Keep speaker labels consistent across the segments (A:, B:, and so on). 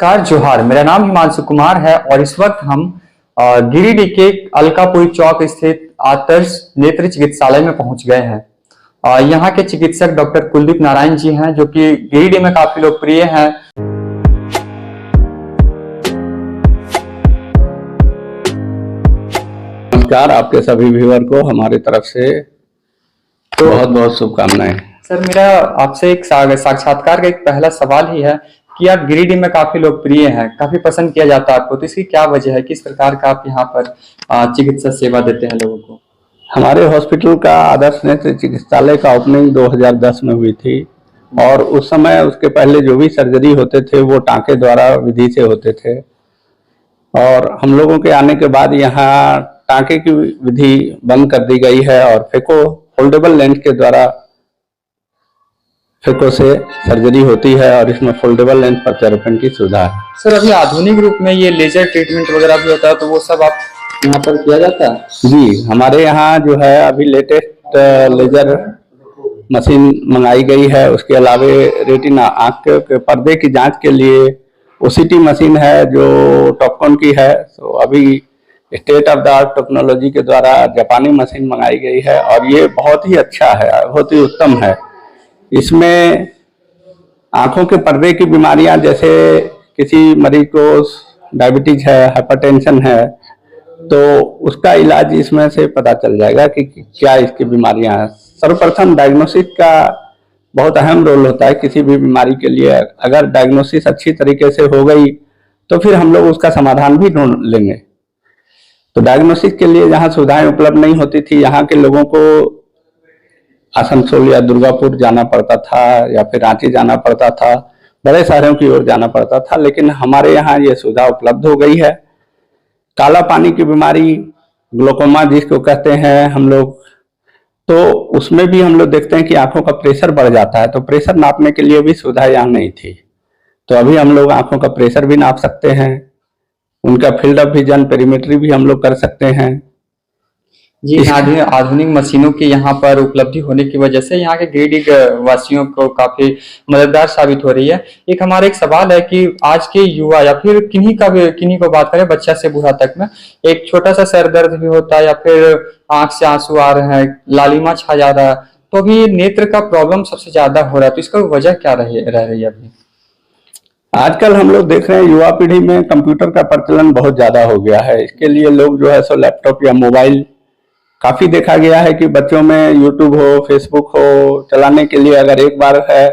A: नमस्कार जोहार। मेरा नाम हिमांशु कुमार है और इस वक्त हम गिरिडीह के अलकापुरी चौक स्थित आदर्श नेत्र चिकित्सालय में पहुंच गए हैं। यहाँ के चिकित्सक डॉक्टर कुलदीप नारायण जी हैं, जो कि गिरिडीह में काफी लोकप्रिय हैं।
B: नमस्कार, आपके सभी व्यूअर को हमारी तरफ से बहुत बहुत शुभकामनाएं।
A: सर, मेरा आपसे एक साक्षात्कार का एक पहला सवाल ही है कि आप गिरिडीह में काफी लोकप्रिय हैं, काफी पसंद किया जाता है आपको, तो इसकी क्या वजह है? किस प्रकार का आप यहाँ पर चिकित्सा सेवा देते हैं लोगों को?
B: हमारे हॉस्पिटल का आदर्श नेत्र चिकित्सालय का ओपनिंग 2010 में हुई थी और उस समय उसके पहले जो भी सर्जरी होते थे वो टांके द्वारा विधि से होते थे। और हम लोगों के आने के बाद यहाँ टांके की विधि बंद कर दी गई है और फेको फोल्डेबल लेंस के द्वारा फेको से सर्जरी होती है और इसमें फोल्डेबल लेंस प्रत्यारोपण की सुविधा है।
A: सर, अभी आधुनिक रूप में ये लेजर ट्रीटमेंट वगैरह भी होता है, तो वो सब आप यहाँ पर किया जाता है?
B: जी, हमारे यहाँ जो है अभी लेटेस्ट लेजर मशीन मंगाई गई है। उसके अलावे रेटिना आंख के पर्दे की जांच के लिए ओसीटी मशीन है जो टॉपकॉन की है। तो अभी state of the art technology के द्वारा जापानी मशीन मंगाई गई है और ये बहुत ही अच्छा है, बहुत ही उत्तम है। इसमें आंखों के पर्दे की बीमारियां, जैसे किसी मरीज को डायबिटीज है, हाइपरटेंशन है, तो उसका इलाज इसमें से पता चल जाएगा कि क्या इसकी बीमारियां हैं। सर्वप्रथम डायग्नोसिस का बहुत अहम रोल होता है किसी भी बीमारी के लिए। अगर डायग्नोसिस अच्छी तरीके से हो गई तो फिर हम लोग उसका समाधान भी ढूंढ लेंगे। तो डायग्नोसिस के लिए जहाँ सुविधाएं उपलब्ध नहीं होती थी, यहाँ के लोगों को आसनसोल या दुर्गापुर जाना पड़ता था या फिर रांची जाना पड़ता था, बड़े शहरों की ओर जाना पड़ता था। लेकिन हमारे यहाँ ये सुविधा उपलब्ध हो गई है। काला पानी की बीमारी, ग्लोकोमा जिसको कहते हैं हम लोग, तो उसमें भी हम लोग देखते हैं कि आंखों का प्रेशर बढ़ जाता है, तो प्रेशर नापने के लिए भी सुविधा यहाँ नहीं थी। तो अभी हम लोग आंखों का प्रेशर भी नाप सकते हैं, उनका फील्ड ऑफ विजन पेरीमेट्री भी हम लोग कर सकते हैं।
A: जी, आधुनिक मशीनों की यहाँ पर उपलब्धि होने की वजह से यहाँ के गिरिडीह वासियों को काफी मददगार साबित हो रही है। एक सवाल है कि आज के युवा या फिर किन्हीं को बात करें, बच्चा से बूढ़ा तक में, एक छोटा सा सर दर्द भी होता है या फिर आंख से आंसू आ रहे हैं, लालिमा छा जा रहा है, तो अभी नेत्र का प्रॉब्लम सबसे ज्यादा हो रहा है, तो इसका वजह क्या रह रही है अभी?
B: आजकल हम लोग देख रहे हैं युवा पीढ़ी में कंप्यूटर का प्रचलन बहुत ज्यादा हो गया है। इसके लिए लोग जो है सो लैपटॉप या मोबाइल, काफी देखा गया है कि बच्चों में यूट्यूब हो, फेसबुक हो, चलाने के लिए अगर एक बार है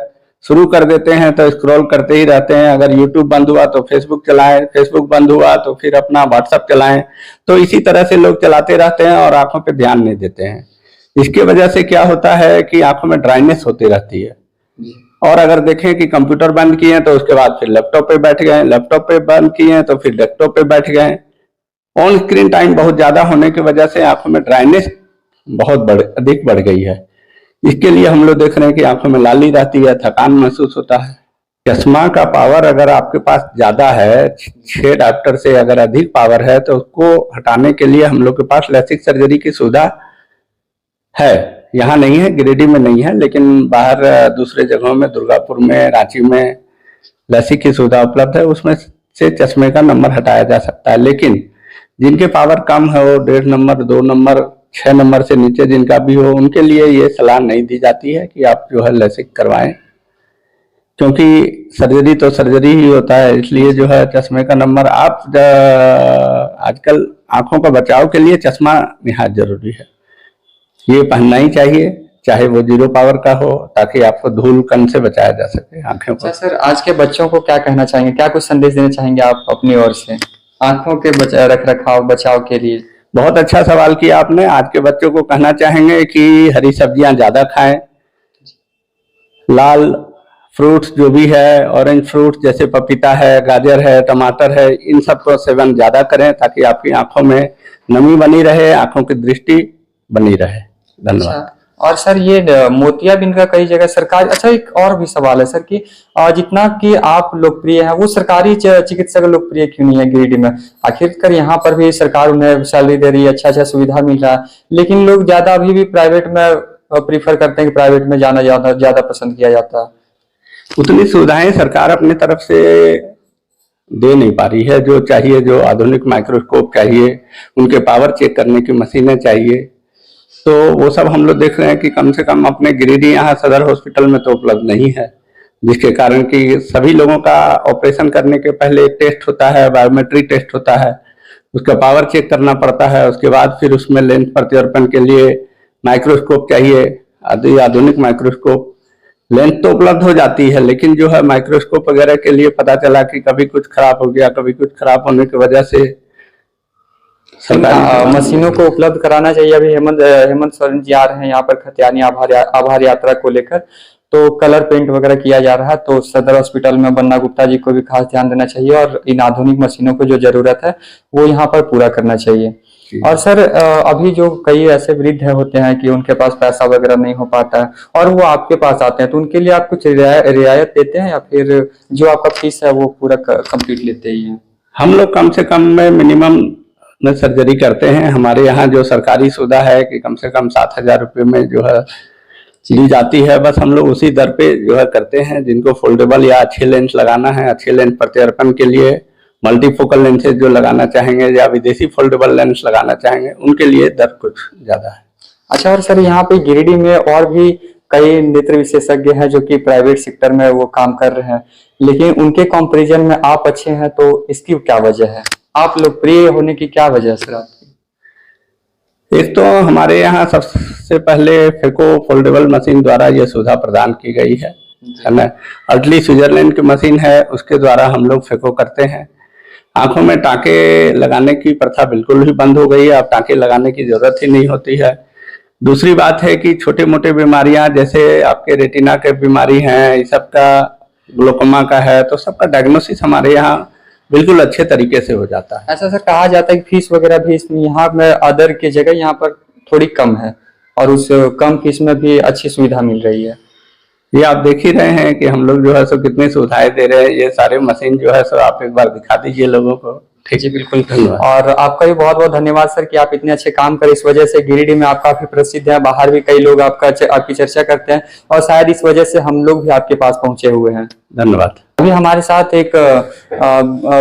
B: शुरू कर देते हैं तो स्क्रॉल करते ही रहते हैं। अगर यूट्यूब बंद हुआ तो फेसबुक चलाएं, फेसबुक बंद हुआ तो फिर अपना व्हाट्सएप चलाएं। तो इसी तरह से लोग चलाते रहते हैं और आंखों पे ध्यान नहीं देते हैं। इसके वजह से क्या होता है कि आंखों में ड्राइनेस होती रहती है। और अगर देखें कि कंप्यूटर बंद किए तो उसके बाद फिर लैपटॉप पे बैठ गए, लैपटॉप पे बंद किए तो फिर डेस्कटॉप पे बैठ गए। ऑन स्क्रीन टाइम बहुत ज्यादा होने की वजह से आंखों में ड्राइनेस बहुत अधिक बढ़ गई है। इसके लिए हम लोग देख रहे हैं कि आंखों में लाली रहती है, थकान महसूस होता है। चश्मा का पावर अगर आपके पास ज्यादा है, 6 डायोप्टर से अगर अधिक पावर है, तो उसको हटाने के लिए हम लोग के पास लेसिक सर्जरी की सुविधा है। यहाँ नहीं है, गिरिडीह में नहीं है, लेकिन बाहर दूसरे जगहों में, दुर्गापुर में, रांची में लेसिक की सुविधा उपलब्ध है। उसमें से चश्मे का नंबर हटाया जा सकता है। लेकिन जिनके पावर कम है, वो 1.5 नंबर, 2 नंबर, 6 नंबर से नीचे जिनका भी हो, उनके लिए ये सलाह नहीं दी जाती है कि आप जो है लेसिक करवाएं, क्योंकि सर्जरी तो सर्जरी ही होता है। इसलिए जो है चश्मे का नंबर, आप आजकल आंखों का बचाव के लिए चश्मा निहायत जरूरी है। ये पहनना ही चाहिए, चाहे वो 0 पावर का हो, ताकि आपको धूल कण से बचाया जा सके आंखों को।
A: अच्छा सर, आज के बच्चों को क्या कहना चाहेंगे, क्या कुछ संदेश देना चाहेंगे आप अपनी ओर से आंखों के रख रखाव बचाव के लिए?
B: बहुत अच्छा सवाल किया आपने। आज के बच्चों को कहना चाहेंगे कि हरी सब्जियां ज्यादा खाएं, लाल फ्रूट्स जो भी है, ऑरेंज फ्रूट्स जैसे पपीता है, गाजर है, टमाटर है, इन सब का सेवन ज्यादा करें ताकि आपकी आंखों में नमी बनी रहे, आंखों की दृष्टि बनी रहे। धन्यवाद।
A: अच्छा, और सर ये मोतियाबिंद का कई जगह सरकार, अच्छा एक और भी सवाल है सर कि जितना कि आप लोकप्रिय हैं, वो सरकारी चिकित्सक लोकप्रिय क्यों नहीं है गिरिडीह में? आखिरकार यहाँ पर भी सरकार उन्हें सैलरी दे रही है, अच्छा सुविधा मिल रहा है, लेकिन लोग ज्यादा अभी भी प्राइवेट में प्रीफर करते हैं कि प्राइवेट में जाना ज्यादा पसंद किया जाता है।
B: उतनी सुविधाएं सरकार अपनी तरफ से दे नहीं पा रही है। जो चाहिए, जो आधुनिक माइक्रोस्कोप चाहिए, उनके पावर चेक करने की मशीनें चाहिए, तो वो सब हम लोग देख रहे हैं कि कम से कम अपने गिरिडीह यहाँ सदर हॉस्पिटल में तो उपलब्ध नहीं है, जिसके कारण कि सभी लोगों का ऑपरेशन करने के पहले एक टेस्ट होता है, बायोमेट्रिक टेस्ट होता है, उसका पावर चेक करना पड़ता है, उसके बाद फिर उसमें लेंस प्रत्यारोपण के लिए माइक्रोस्कोप चाहिए, आधुनिक माइक्रोस्कोप। लेंस तो उपलब्ध हो जाती है, लेकिन जो है माइक्रोस्कोप वगैरह के लिए पता चला कि कभी कुछ खराब हो गया, कभी कुछ खराब होने की वजह से
A: मशीनों को उपलब्ध कराना चाहिए। अभी हेमंत सोरेन जी आ रहे हैं यहाँ पर खतियानी आभार यात्रा को लेकर, तो कलर पेंट वगैरह किया जा रहा है, तो सदर हॉस्पिटल में बन्ना गुप्ता जी को भी खास ध्यान देना चाहिए और इन आधुनिक मशीनों को जो जरूरत है वो यहाँ पर पूरा करना चाहिए। और सर अभी जो कई ऐसे वृद्ध होते हैं कि उनके पास पैसा वगैरह नहीं हो पाता है और वो आपके पास आते हैं, तो उनके लिए आप कुछ रियायत देते हैं या फिर जो आपका फीस है वो पूरा कंप्लीट लेते ही हैं?
B: हम लोग कम से कम में मिनिमम में सर्जरी करते हैं। हमारे यहाँ जो सरकारी सुविधा है कि कम से कम 7,000 रुपये में जो है ली जाती है, बस हम लोग उसी दर पे जो है करते हैं। जिनको फोल्डेबल या अच्छे लेंस लगाना है, अच्छे लेंस प्रत्यारोपण के लिए मल्टीफोकल लेंसेज जो लगाना चाहेंगे या विदेशी फोल्डेबल लेंस लगाना चाहेंगे, उनके लिए दर कुछ ज्यादा है।
A: अच्छा, और सर यहाँ पे गिरिडीह में और भी कई नेत्र विशेषज्ञ हैं जो कि प्राइवेट सेक्टर में वो काम कर रहे हैं, लेकिन उनके कंपैरिजन में आप अच्छे हैं, तो इसकी क्या वजह है? आप लोकप्रिय होने की क्या वजह है सर आपकी?
B: एक तो हमारे यहाँ सबसे पहले फेको फोल्डेबल मशीन द्वारा ये सुविधा प्रदान की गई है ना। अटली स्विट्जरलैंड की मशीन है, उसके द्वारा हम लोग फेको करते हैं। आंखों में टाके लगाने की प्रथा बिल्कुल ही बंद हो गई है, अब टाके लगाने की जरूरत ही नहीं होती है। दूसरी बात है कि छोटे मोटे बीमारियां जैसे आपके रेटिना के बीमारी हैं, इस सब का, ग्लोकोमा का है, तो सबका डायग्नोसिस हमारे यहाँ बिल्कुल अच्छे तरीके से हो जाता है।
A: ऐसा सर कहा जाता है कि फीस वगैरह भी इसमें यहाँ में अदर की जगह यहाँ पर थोड़ी कम है और उस कम फीस में भी अच्छी सुविधा मिल रही है।
B: ये आप देख ही रहे हैं कि हम लोग जो है सो कितनी सुविधाएं दे रहे हैं। ये सारे मशीन जो है सो आप एक बार दिखा दीजिए लोगों को।
A: ठीक है, बिल्कुल धन्यवाद। और आपका भी बहुत बहुत धन्यवाद सर कि आप इतने अच्छे काम करें। इस वजह से गिरिडीह में आप काफी प्रसिद्ध हैं, बाहर भी कई लोग आपकी चर्चा करते हैं और शायद इस वजह से हम लोग भी आपके पास पहुंचे हुए हैं।
B: धन्यवाद।
A: अभी हमारे साथ एक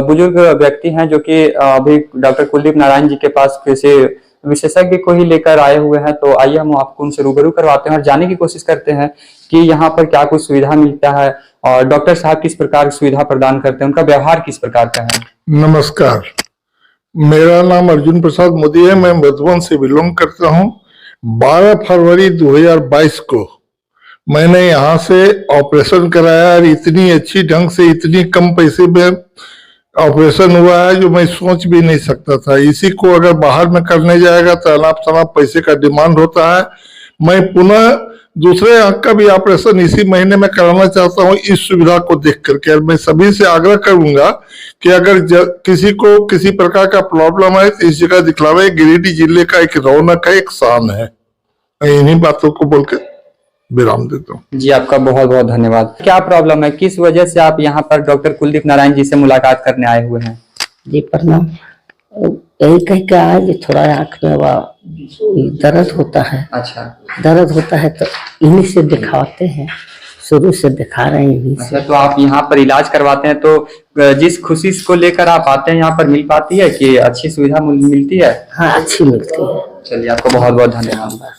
A: बुजुर्ग व्यक्ति हैं जो कि अभी डॉक्टर कुलदीप नारायण जी के पास किसी विशेषज्ञ को ही लेकर आए हुए हैं, तो आइए हम आपको उनसे रूबरू करवाते हैं और जानने की कोशिश करते हैं कि यहाँ पर क्या कुछ सुविधा मिलता है और डॉक्टर साहब किस प्रकार की सुविधा प्रदान करते हैं, उनका व्यवहार किस प्रकार का है।
C: नमस्कार, मेरा नाम अर्जुन प्रसाद मोदी है। मैं मधुबन से बिलोंग करता हूँ। 12 फरवरी 2022 को मैंने यहाँ से ऑपरेशन कराया और इतनी अच्छी ढंग से, इतनी कम पैसे में ऑपरेशन हुआ है जो मैं सोच भी नहीं सकता था। इसी को अगर बाहर में करने जाएगा तो अनाप शनाप पैसे का डिमांड होता है। मैं पुनः दूसरे आंख का भी ऑपरेशन इसी महीने में कराना चाहता हूं इस सुविधा को देख करके। और मैं सभी से आग्रह करूंगा कि अगर किसी को किसी प्रकार का प्रॉब्लम है तो इस जगह दिखलावे। गिरिडीह जिले का एक रौनक है, एक शान है। मैं इन्हीं बातों को बोलकर विराम देता हूँ।
A: जी, आपका बहुत बहुत धन्यवाद। क्या प्रॉब्लम है, किस वजह से आप यहाँ पर डॉक्टर कुलदीप नारायण जी से मुलाकात करने आए हुए हैं?
D: जी प्रणाम। यही कह के आए कि थोड़ा आँख में दर्द होता है।
A: अच्छा,
D: दर्द होता है तो इन्हीं से दिखाते हैं, शुरू से दिखा रहे हैं इन्हीं से।
A: तो आप यहाँ पर इलाज करवाते हैं, तो जिस खुशी को लेकर आप आते हैं यहाँ पर मिल पाती है कि अच्छी सुविधा मिलती है?
D: हाँ, अच्छी मिलती है।
A: चलिए, आपको बहुत बहुत धन्यवाद।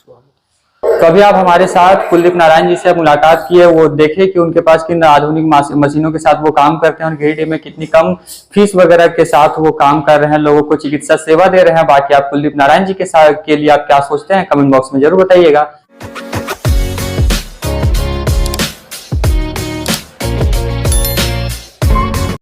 A: कभी आप हमारे साथ कुलदीप नारायण जी से मुलाकात किए, वो देखे कि उनके पास किन आधुनिक मशीनों के साथ वो काम करते हैं और गिरिडीह में कितनी कम फीस वगैरह के साथ वो काम कर रहे हैं, लोगों को चिकित्सा सेवा दे रहे हैं। बाकी आप कुलदीप नारायण जी के लिए आप क्या सोचते हैं, कमेंट बॉक्स में जरूर बताइएगा।